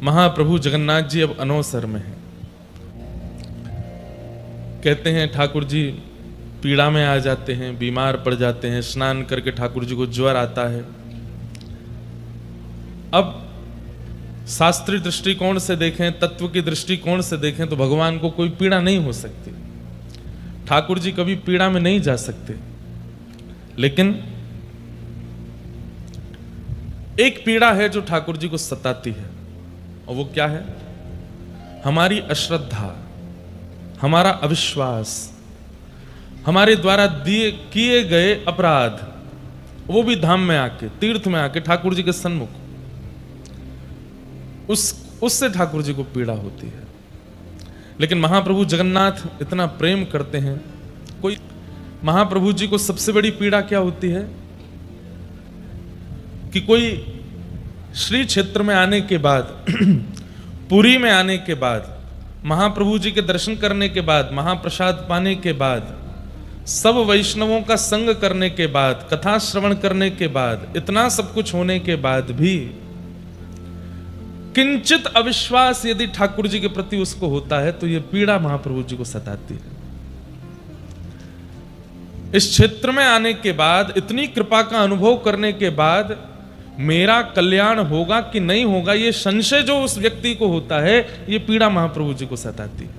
महाप्रभु जगन्नाथ जी अब अनौसर में हैं। कहते हैं ठाकुर जी पीड़ा में आ जाते हैं, बीमार पड़ जाते हैं, स्नान करके ठाकुर जी को ज्वर आता है। अब शास्त्रीय दृष्टिकोण से देखें, तत्व की दृष्टिकोण से देखें तो भगवान को कोई पीड़ा नहीं हो सकती, ठाकुर जी कभी पीड़ा में नहीं जा सकते। लेकिन एक पीड़ा है जो ठाकुर जी को सताती है, और वो क्या है? हमारी अश्रद्धा, हमारा अविश्वास, हमारे द्वारा किए गए अपराध, वो भी धाम में आके, तीर्थ में आके ठाकुर जी के सन्मुख, उससे ठाकुर जी को पीड़ा होती है। लेकिन महाप्रभु जगन्नाथ इतना प्रेम करते हैं, कोई महाप्रभु जी को सबसे बड़ी पीड़ा क्या होती है कि कोई श्री क्षेत्र में आने के बाद पुरी में आने के बाद, महाप्रभु जी के दर्शन करने के बाद, महाप्रसाद पाने के बाद, सब वैष्णवों का संग करने के बाद, कथा श्रवण करने के बाद, इतना सब कुछ होने के बाद भी किंचित अविश्वास यदि ठाकुर जी के प्रति उसको होता है तो यह पीड़ा महाप्रभु जी को सताती है। इस क्षेत्र में आने के बाद, इतनी कृपा का अनुभव करने के बाद मेरा कल्याण होगा कि नहीं होगा, यह संशय जो उस व्यक्ति को होता है, यह पीड़ा महाप्रभु जी को सताती है।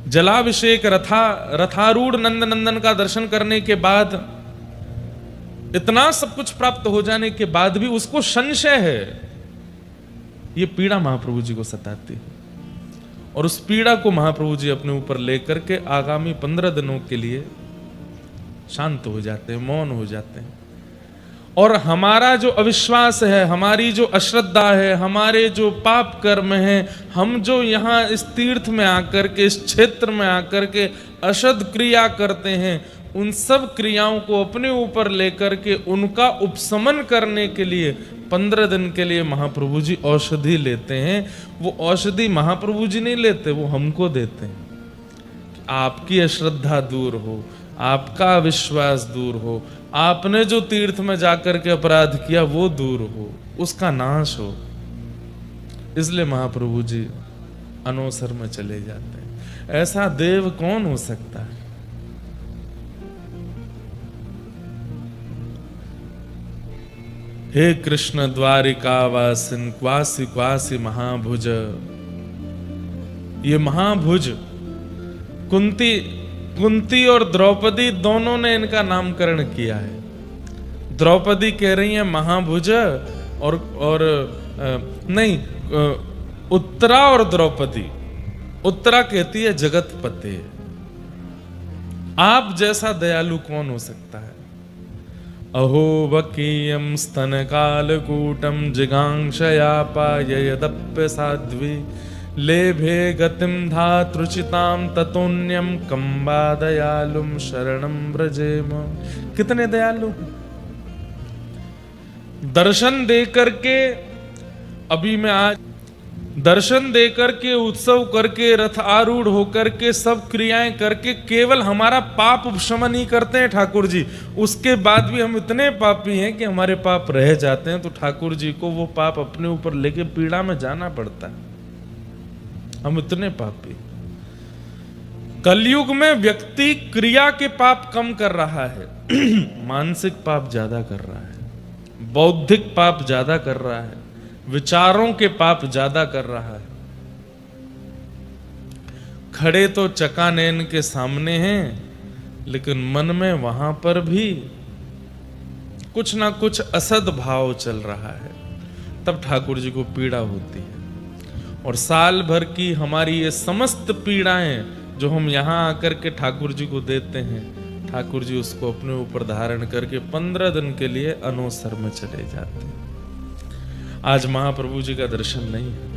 जलाभिषेक रथारूढ़ नंद नंदन का दर्शन करने के बाद, इतना सब कुछ प्राप्त हो जाने के बाद भी उसको संशय है, यह पीड़ा महाप्रभु जी को सताती है। और उस पीड़ा को महाप्रभु जी अपने ऊपर लेकर के आगामी 15 दिनों के लिए शांत हो जाते हैं, मौन हो जाते हैं। और हमारा जो अविश्वास है, हमारी जो अश्रद्धा है, हमारे जो पाप कर्म हैं, हम जो यहाँ इस तीर्थ में आकर के, इस क्षेत्र में आकर के अशुद्ध क्रिया करते हैं, उन सब क्रियाओं को अपने ऊपर लेकर के उनका उपशमन करने के लिए 15 दिन के लिए महाप्रभु जी औषधि लेते हैं। वो औषधि महाप्रभु जी नहीं लेते, वो हमको देते हैं। आपकी अश्रद्धा दूर हो, आपका विश्वास दूर हो, आपने जो तीर्थ में जाकर के अपराध किया वो दूर हो, उसका नाश हो। इसलिए महाप्रभु जी अनौसर में चले जाते हैं। ऐसा देव कौन हो सकता है? हे कृष्ण द्वारिका वासिन क्वासी क्वासी महाभुज। ये महाभुज कुंती और द्रौपदी दोनों ने इनका नामकरण किया है। द्रौपदी कह रही है महाभुज, और नहीं, उत्तरा और द्रौपदी। उत्तरा कहती है जगतपते। आप जैसा दयालु कौन हो सकता है? अहो वकीयम स्तन कालकूटम जिगांक्षया पाययदप्य साध्वी लेभे गतिम धातृचिताम ततोन्यम कंबा दयालुम शरणम व्रजेम। कितने दयालु! दर्शन देकर के, अभी मैं आज दर्शन देकर के, उत्सव करके, रथ आरूढ़ होकर के, सब क्रियाएं करके केवल हमारा पाप उपशमन ही करते हैं ठाकुर जी। उसके बाद भी हम इतने पापी हैं कि हमारे पाप रह जाते हैं, तो ठाकुर जी को वो पाप अपने ऊपर लेके पीड़ा में जाना पड़ता है। हम इतने पापी। कलयुग में व्यक्ति क्रिया के पाप कम कर रहा है, मानसिक पाप ज्यादा कर रहा है, बौद्धिक पाप ज्यादा कर रहा है, विचारों के पाप ज्यादा कर रहा है। खड़े तो चकानैन के सामने हैं, लेकिन मन में वहां पर भी कुछ ना कुछ असद भाव चल रहा है। तब ठाकुर जी को पीड़ा होती है। और साल भर की हमारी ये समस्त पीड़ाएं जो हम यहाँ आकर के ठाकुर जी को देते हैं, ठाकुर जी उसको अपने ऊपर धारण करके 15 दिन के लिए अनौसर में चले जाते हैं। आज महाप्रभु जी का दर्शन नहीं है,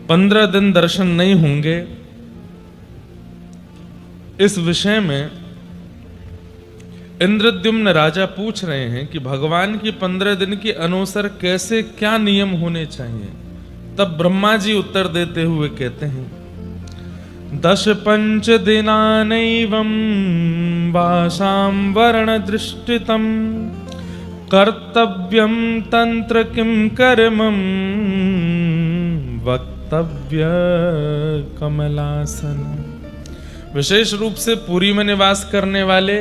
15 दिन दर्शन नहीं होंगे। इस विषय में इंद्रद्युम्न राजा पूछ रहे हैं कि भगवान की 15 दिन की अनौसर कैसे, क्या नियम होने चाहिए। तब ब्रह्मा जी उत्तर देते हुए कहते हैं, 10 पंच दिनानैवं वासां वर्ण दृष्टितम् कर्तव्यम तंत्र किम कर्मम वक्तव्य कमलासन। विशेष रूप से पुरी में निवास करने वाले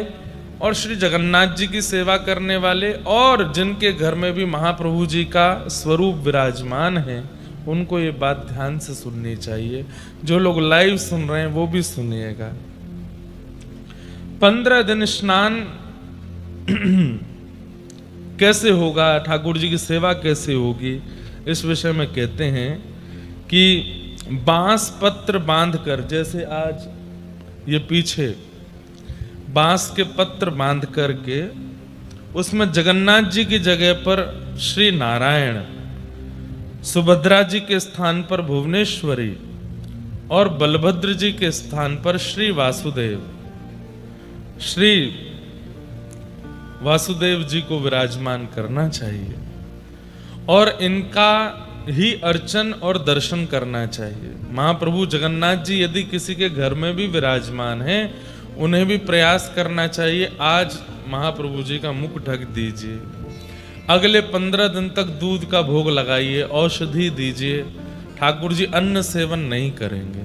और श्री जगन्नाथ जी की सेवा करने वाले और जिनके घर में भी महाप्रभु जी का स्वरूप विराजमान है, उनको ये बात ध्यान से सुननी चाहिए। जो लोग लाइव सुन रहे हैं वो भी सुनिएगा। 15 दिन स्नान कैसे होगा, ठाकुर जी की सेवा कैसे होगी, इस विषय में कहते हैं कि बांस पत्र बांधकर, जैसे आज ये पीछे बांस के पत्र बांध करके उसमें जगन्नाथ जी की जगह पर श्री नारायण, सुभद्रा जी के स्थान पर भुवनेश्वरी और बलभद्र जी के स्थान पर श्री वासुदेव जी को विराजमान करना चाहिए और इनका ही अर्चन और दर्शन करना चाहिए। महाप्रभु जगन्नाथ जी यदि किसी के घर में भी विराजमान हैं, उन्हें भी प्रयास करना चाहिए आज महाप्रभु जी का मुख ढक दीजिए, अगले 15 दिन तक दूध का भोग लगाइए, औषधि दीजिए। ठाकुर जी अन्न सेवन नहीं करेंगे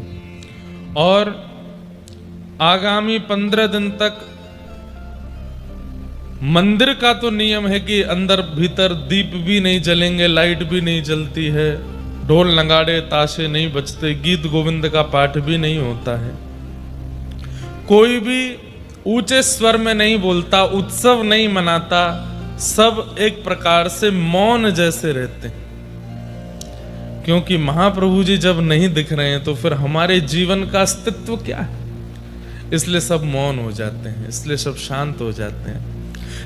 और आगामी 15 दिन तक मंदिर का तो नियम है कि अंदर भीतर दीप भी नहीं जलेंगे, लाइट भी नहीं जलती है, ढोल नगाड़े ताशे नहीं बजते, गीत गोविंद का पाठ भी नहीं होता है, कोई भी ऊंचे स्वर में नहीं बोलता, उत्सव नहीं मनाता, सब एक प्रकार से मौन जैसे रहते हैं। क्योंकि महाप्रभु जी जब नहीं दिख रहे हैं तो फिर हमारे जीवन का अस्तित्व क्या है, इसलिए सब मौन हो जाते हैं, इसलिए सब शांत हो जाते हैं।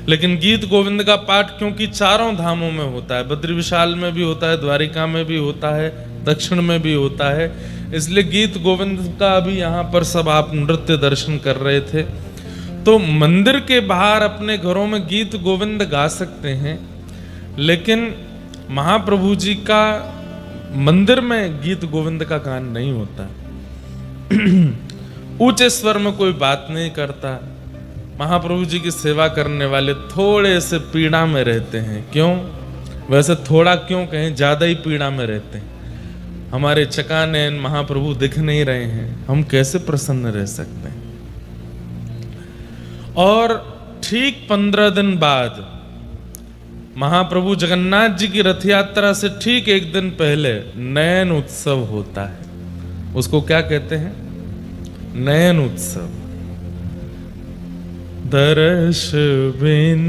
लेकिन गीत गोविंद का पाठ क्योंकि चारों धामों में होता है, बद्री विशाल में भी होता है, द्वारिका में भी होता है, दक्षिण में भी होता है, इसलिए गीत गोविंद का अभी यहाँ पर सब आप नृत्य दर्शन कर रहे थे। तो मंदिर के बाहर अपने घरों में गीत गोविंद गा सकते हैं, लेकिन महाप्रभु जी का मंदिर में गीत गोविंद का गान नहीं होता। ऊंचे स्वर में कोई बात नहीं करता। महाप्रभु जी की सेवा करने वाले थोड़े से पीड़ा में रहते हैं। क्यों? वैसे थोड़ा क्यों कहें, ज्यादा ही पीड़ा में रहते हैं। हमारे चकानैन महाप्रभु दिख नहीं रहे हैं, हम कैसे प्रसन्न रह सकते हैं। और ठीक 15 दिन बाद महाप्रभु जगन्नाथ जी की रथ यात्रा से ठीक एक दिन पहले नयन उत्सव होता है। उसको क्या कहते हैं? नयन उत्सव। दर्श बिन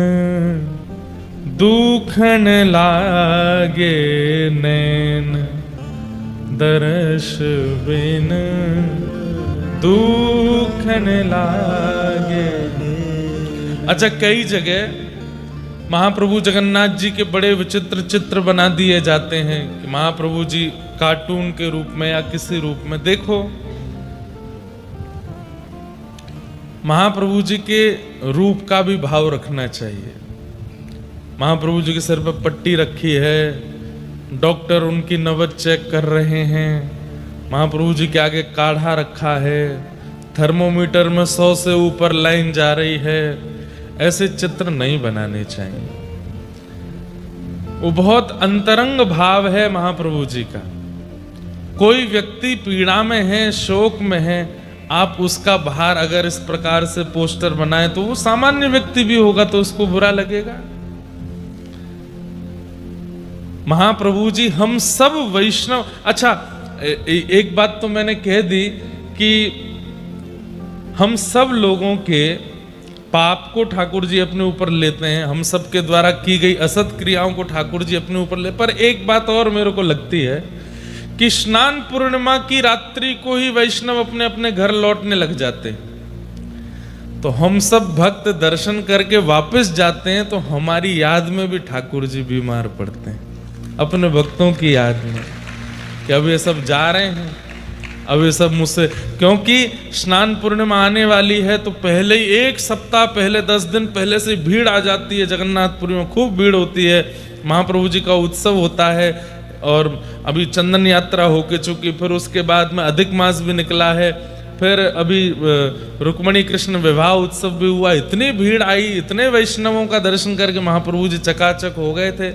दुखन लागे नैन, दर्श बिन दुखन लागे। अच्छा, कई जगह महाप्रभु जगन्नाथ जी के बड़े विचित्र चित्र बना दिए जाते हैं कि महाप्रभु जी कार्टून के रूप में या किसी रूप में। देखो, महाप्रभु जी के रूप का भी भाव रखना चाहिए। महाप्रभु जी के सिर पर पट्टी रखी है, डॉक्टर उनकी नब्ज चेक कर रहे हैं, महाप्रभु जी के आगे काढ़ा रखा है, थर्मोमीटर में 100 से ऊपर लाइन जा रही है। ऐसे चित्र नहीं बनाने चाहिए। वो बहुत अंतरंग भाव है महाप्रभु जी का। कोई व्यक्ति पीड़ा में है, शोक में है, आप उसका बाहर अगर इस प्रकार से पोस्टर बनाए तो वो सामान्य व्यक्ति भी होगा तो उसको बुरा लगेगा। महाप्रभु जी हम सब वैष्णव। अच्छा, एक बात तो मैंने कह दी कि हम सब लोगों के पाप को ठाकुर जी अपने ऊपर लेते हैं, हम सब के द्वारा की गई असत क्रियाओं को ठाकुर जी अपने ऊपर ले। पर एक बात और मेरे को लगती है कि स्नान पूर्णिमा की रात्रि को ही वैष्णव अपने अपने घर लौटने लग जाते हैं। तो हम सब भक्त दर्शन करके वापस जाते हैं तो हमारी याद में भी ठाकुर जी बीमार पड़ते हैं, अपने भक्तों की याद में कि अब ये सब जा रहे हैं, अब ये सब मुझसे। क्योंकि स्नान पूर्णिमा आने वाली है तो पहले ही 1 सप्ताह पहले, 10 दिन पहले से भीड़ आ जाती है। जगन्नाथपुरी में खूब भीड़ होती है, महाप्रभु जी का उत्सव होता है और अभी चंदन यात्रा होके चुकी, फिर उसके बाद में अधिक मास भी निकला है, फिर अभी रुक्मणी कृष्ण विवाह उत्सव भी हुआ, इतनी भीड़ आई, इतने वैष्णवों का दर्शन करके महाप्रभु जी चकाचक हो गए थे।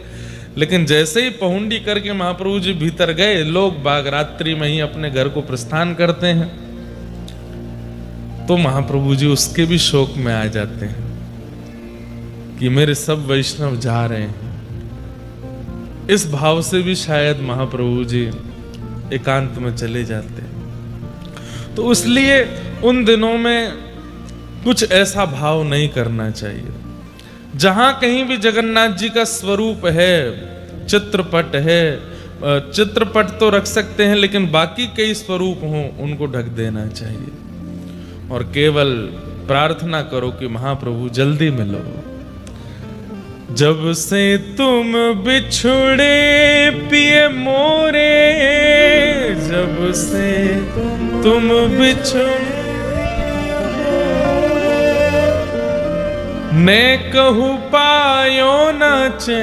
लेकिन जैसे ही पहुंडी करके महाप्रभु जी भीतर गए, लोग बाग रात्रि में ही अपने घर को प्रस्थान करते हैं, तो महाप्रभु जी उसके भी शोक में आ जाते हैं कि मेरे सब वैष्णव जा रहे हैं। इस भाव से भी शायद महाप्रभु जी एकांत में चले जाते हैं। तो इसलिए उन दिनों में कुछ ऐसा भाव नहीं करना चाहिए। जहां कहीं भी जगन्नाथ जी का स्वरूप है, चित्रपट है, चित्रपट तो रख सकते हैं, लेकिन बाकी कई स्वरूप हों उनको ढक देना चाहिए और केवल प्रार्थना करो कि महाप्रभु जल्दी मिलो। जब से तुम बिछुड़े पिए मोरे, जब से तुम बिछुड़े, ने कहूँ पायो न चैन,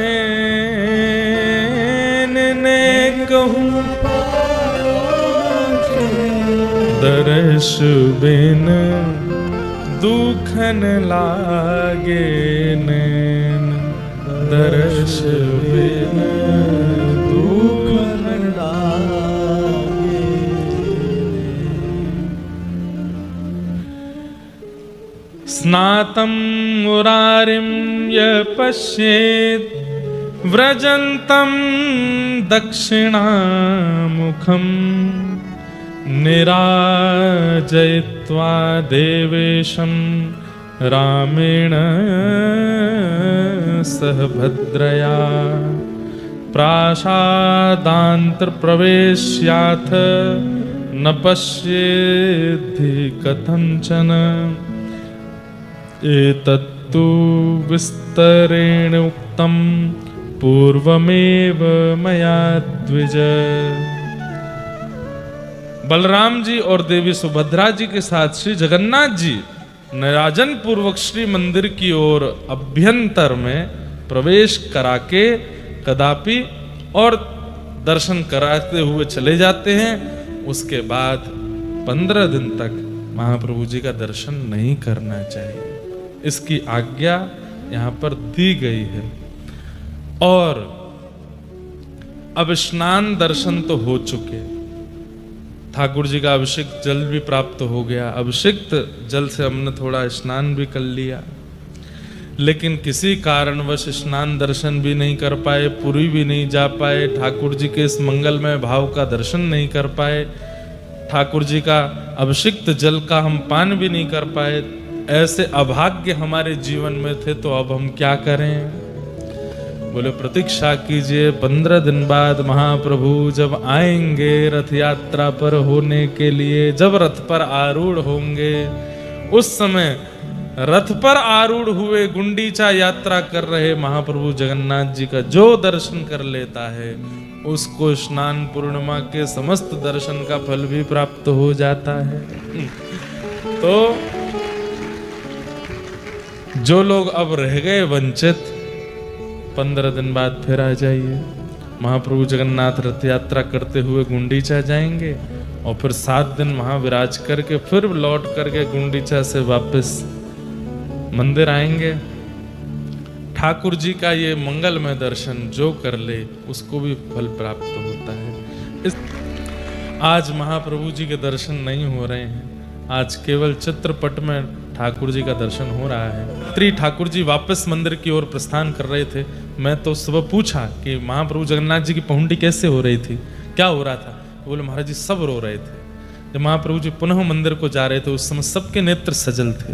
ने कहूँ दर्श बिन दुखन लागे नैन, दर्श बिन दुखन लागे। स्नातं मुरारिं य पश्येत् व्रजन्तं दक्षिणामुखम् निराजयित्वा देवेशं रामेण सह भद्रया प्रासादान्तर्प्रवेश्याथ न पश्येद्धि कथंचन। एतत्तु विस्तरेण उक्तं पूर्वमेव मया द्विज। बलराम जी और देवी सुभद्रा जी के साथ श्री जगन्नाथ जी निराजन पूर्वक श्री मंदिर की ओर अभ्यंतर में प्रवेश करा के कदापि और दर्शन कराते हुए चले जाते हैं। उसके बाद 15 दिन तक महाप्रभु जी का दर्शन नहीं करना चाहिए, इसकी आज्ञा यहाँ पर दी गई है। और अब स्नान दर्शन तो हो चुके, ठाकुर जी का अभिषेक जल भी प्राप्त हो गया, अभिषिक्त जल से हमने थोड़ा स्नान भी कर लिया, लेकिन किसी कारणवश स्नान दर्शन भी नहीं कर पाए, पुरी भी नहीं जा पाए, ठाकुर जी के इस मंगलमय भाव का दर्शन नहीं कर पाए, ठाकुर जी का अभिषिक्त जल का हम पान भी नहीं कर पाए। ऐसे अभाग्य हमारे जीवन में थे, तो अब हम क्या करें? बोले प्रतीक्षा कीजिए, 15 दिन बाद महाप्रभु जब आएंगे रथ यात्रा पर होने के लिए, जब रथ पर आरूढ़ होंगे, उस समय रथ पर आरूढ़ हुए गुंडीचा यात्रा कर रहे महाप्रभु जगन्नाथ जी का जो दर्शन कर लेता है, उसको स्नान पूर्णिमा के समस्त दर्शन का फल भी प्राप्त हो जाता है। तो जो लोग अब रह गए वंचित, 15 दिन बाद फिर आ जाइए। महाप्रभु जगन्नाथ रथ यात्रा करते हुए गुंडीचा जाएंगे और फिर 7 दिन वहां विराज करके फिर लौट करके गुंडीचा से वापस मंदिर आएंगे। ठाकुर जी का ये मंगलमय दर्शन जो कर ले उसको भी फल प्राप्त होता है। आज महाप्रभु जी के दर्शन नहीं हो रहे हैं, आज केवल चित्रपट में ठाकुर जी का दर्शन हो रहा है। श्री ठाकुर जी वापस मंदिर की ओर प्रस्थान कर रहे थे। मैं तो सुबह पूछा कि महाप्रभु जगन्नाथ जी की पहुंडी कैसे हो रही थी, क्या हो रहा था? बोले महाराज जी सब रो रहे थे। जब महाप्रभु जी पुनः मंदिर को जा रहे थे उस समय सबके नेत्र सजल थे,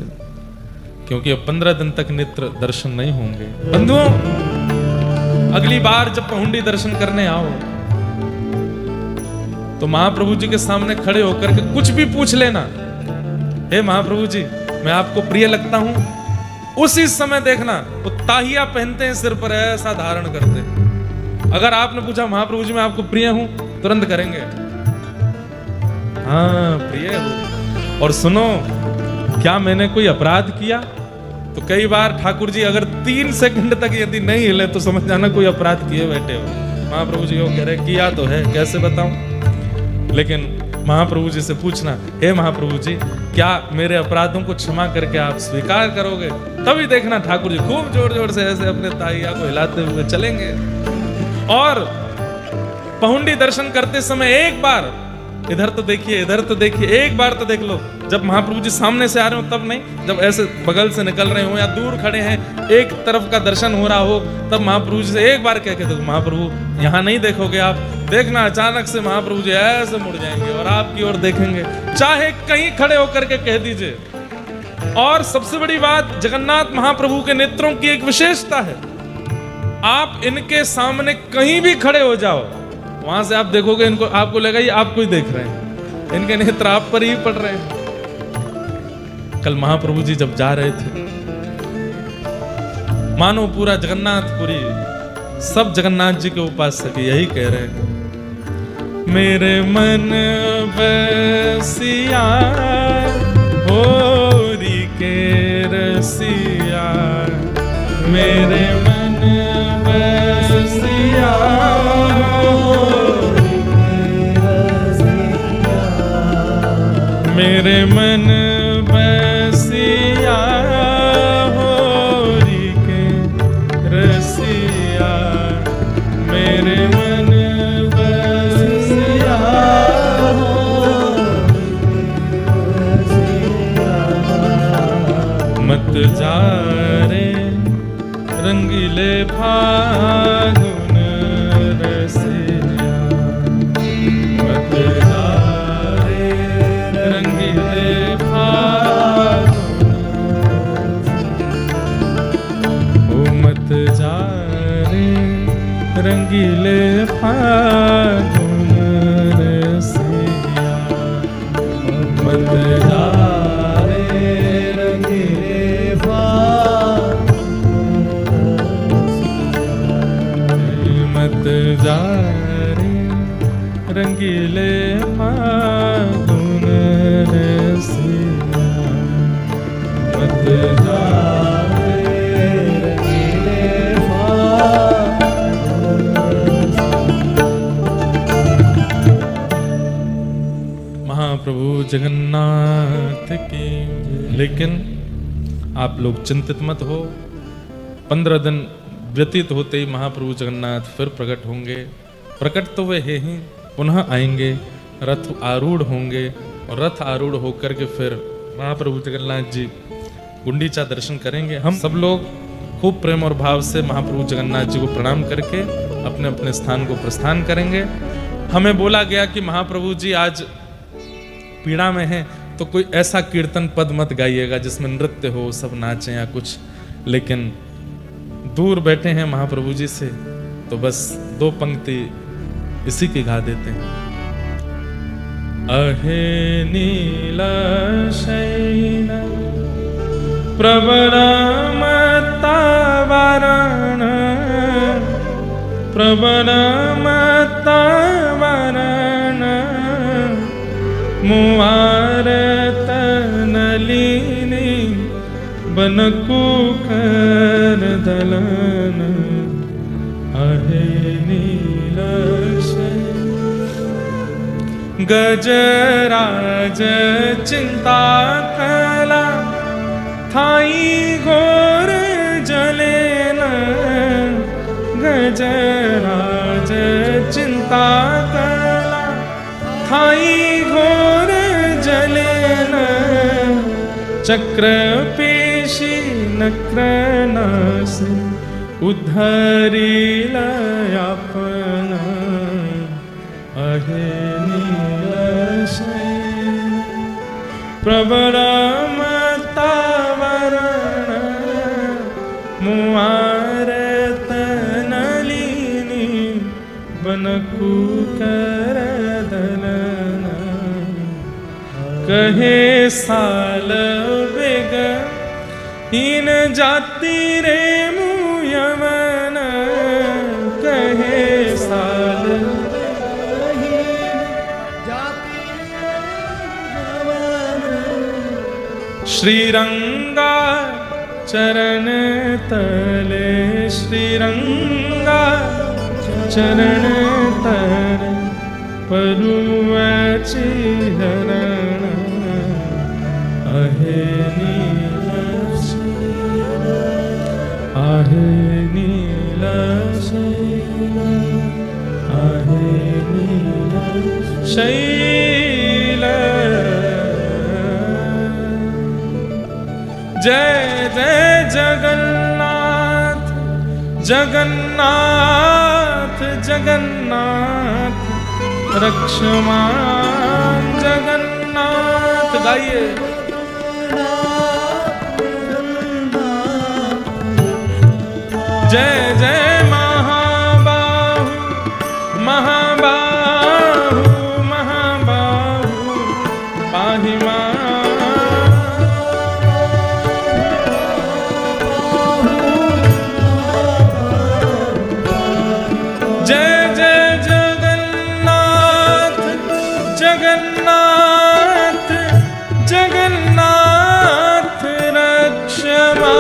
क्योंकि अब 15 दिन तक नेत्र दर्शन नहीं होंगे। बंधुओं, अगली बार जब पहुंडी दर्शन करने आओ तो महाप्रभु जी के सामने खड़े होकर के कुछ भी पूछ लेना, हे महाप्रभु जी मैं आपको प्रिय लगता हूं। उसी समय देखना वो ताहिया पहनते हैं, सिर पर ऐसा धारण करते हैं। अगर आपने पूछा महाप्रभु जी मैं आपको प्रिय हूं, तुरंत करेंगे हाँ प्रिय हो। और सुनो, क्या मैंने कोई अपराध किया? तो कई बार ठाकुर जी अगर 3 सेकंड तक यदि नहीं हिले तो समझ जाना कोई अपराध किए बैठे हो। महाप्रभु जी वो कह रहे किया तो है, कैसे बताऊं? लेकिन महाप्रभु जी से पूछना, हे महाप्रभु जी, क्या मेरे अपराधों को क्षमा करके आप स्वीकार करोगे? तभी देखना ठाकुर जी खूब जोर जोर से ऐसे अपने ताइया को हिलाते हुए चलेंगे। और पहुंडी दर्शन करते समय एक बार इधर तो देखिए, इधर तो देखिए, एक बार तो देख लो। जब महाप्रभु जी सामने से आ रहे हो तब नहीं, जब ऐसे बगल से निकल रहे हो या दूर खड़े हैं, एक तरफ का दर्शन हो रहा हो, तब महाप्रभु जी से एक बार कह के देखो, महाप्रभु यहाँ नहीं देखोगे आप, देखना अचानक से महाप्रभु जी ऐसे मुड़ जाएंगे और आपकी ओर देखेंगे, चाहे कहीं खड़े होकर के कह दीजिए। और सबसे बड़ी बात, जगन्नाथ महाप्रभु के नेत्रों की एक विशेषता है, आप इनके सामने कहीं भी खड़े हो जाओ, वहां से आप देखोगे इनको, आपको लगेगा ये आपको ही देख रहे हैं, इनके नेत्र आप पर ही पड़ रहे हैं। कल महाप्रभु जी जब जा रहे थे, मानो पूरा जगन्नाथपुरी, सब जगन्नाथ जी के उपासक यही कह रहे हैं, मेरे मन बसिया होरी के रसिया, मेरे मन बसिया, मेरे मन बसिया होरी के रसिया, मेरे मन बसिया मत जा रे रंगीले फागुन रसिया, मत जा रंगीले फागुन रसिया, मत जा रे रंगीले फागुन रसिया, मत जा रे रंगीले फागुन रसिया, मत जा प्रभु जगन्नाथ की। लेकिन आप लोग चिंतित मत हो, 15 दिन व्यतीत होते ही महाप्रभु जगन्नाथ फिर प्रकट होंगे। प्रकट तो वे हैं ही, पुनः आएंगे, रथ आरूढ़ होंगे और रथ आरूढ़ होकर के फिर महाप्रभु जगन्नाथ जी गुंडीचा दर्शन करेंगे। हम सब लोग खूब प्रेम और भाव से महाप्रभु जगन्नाथ जी को प्रणाम करके अपने अपने स्थान को प्रस्थान करेंगे। हमें बोला गया कि महाप्रभु जी आज पीड़ा में है, तो कोई ऐसा कीर्तन पद मत गाइएगा जिसमें नृत्य हो, सब नाचें या कुछ। लेकिन दूर बैठे हैं महाप्रभु जी से, तो बस 2 पंक्ति इसी की गा देते हैं। अहे नीला शैन प्रबलमतावरण, प्रबलमतावरण, मुआरत नलिनी बनकुकर दलन, अहे नीलशैन गजराज चिंता कला, थाई घोर जलेन, गजराज चिंता कला, थाई घोर जलेन, चक्र पेशी नक्र नासी, उद्धरी लयापन, अहे नीलशैन प्रबलमतावरण, मुआरत नलिनी बनकुकर दलन, कहे साल बेग हीन जाति रे मुयमन, कहे साल श्रीरंगा चरण तले, श्रीरंगा चरण तले, परुवची हरण आहे नीलशै, आहे नीलशै, आहे नीलशैल। जय जय जगन्नाथ जगन्नाथ जगन्नाथ, रक्षमान जगन्नाथ। गाइए। जय जय महाबाहु महाबाहु महाबाहु, पाहि मां। जय जय जगन्नाथ जगन्नाथ जगन्नाथ, रक्षमा।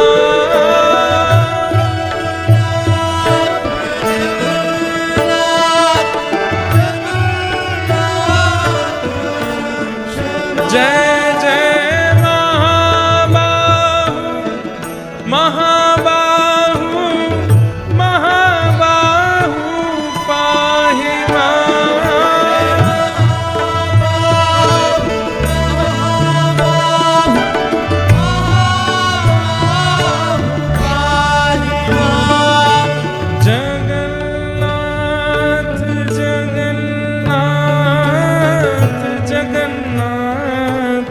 जय जय महाबाहु महाबाहु महाबाहु, पाहि जगन्नाथ जगन्नाथ जगन्नाथ,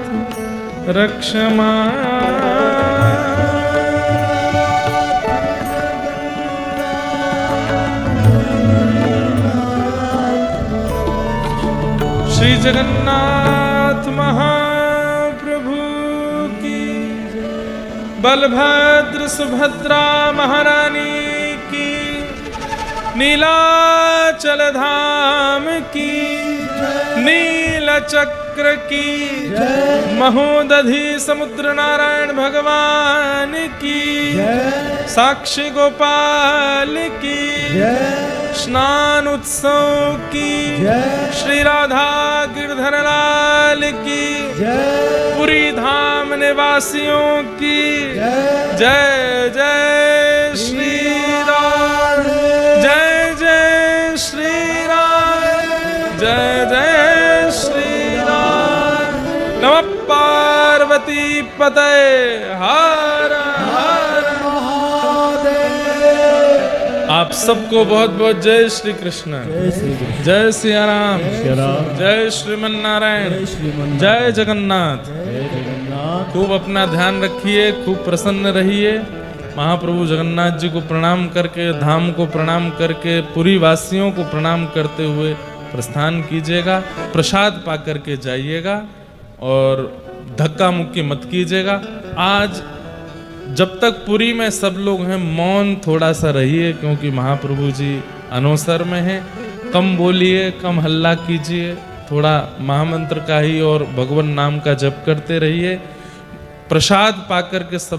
रक्षमा। श्री जगन्नाथ महाप्रभु की, बलभद्र सुभद्रा महारानी की, नीलाचल धाम की, नीलचक्र की, महोदधि समुद्र नारायण भगवान की, साक्षी गोपाल की, स्नान उत्सव की, श्री राधा गिरधर लाल की, पुरी धाम निवासियों की, जय जय श्री राम, जय जय श्री राम, जय जय श्री राम। नमः पार्वती पते, हर हर महादेव। आप सबको बहुत बहुत जय श्री कृष्ण, जय सिया राम, जय श्रीमन नारायण, जय जगन्नाथ। खूब अपना ध्यान रखिए, खूब प्रसन्न रहिए। महाप्रभु जगन्नाथ जी को प्रणाम करके, धाम को प्रणाम करके, पुरी वासियों को प्रणाम करते हुए प्रस्थान कीजिएगा। प्रसाद पा करके जाइएगा और धक्का मुक्की मत कीजिएगा। आज जब तक पुरी में सब लोग हैं, मौन थोड़ा सा रहिए, क्योंकि महाप्रभु जी अनवसर में हैं। कम बोलिए, कम हल्ला कीजिए, थोड़ा महामंत्र का ही और भगवान नाम का जप करते रहिए। प्रसाद पाकर के सब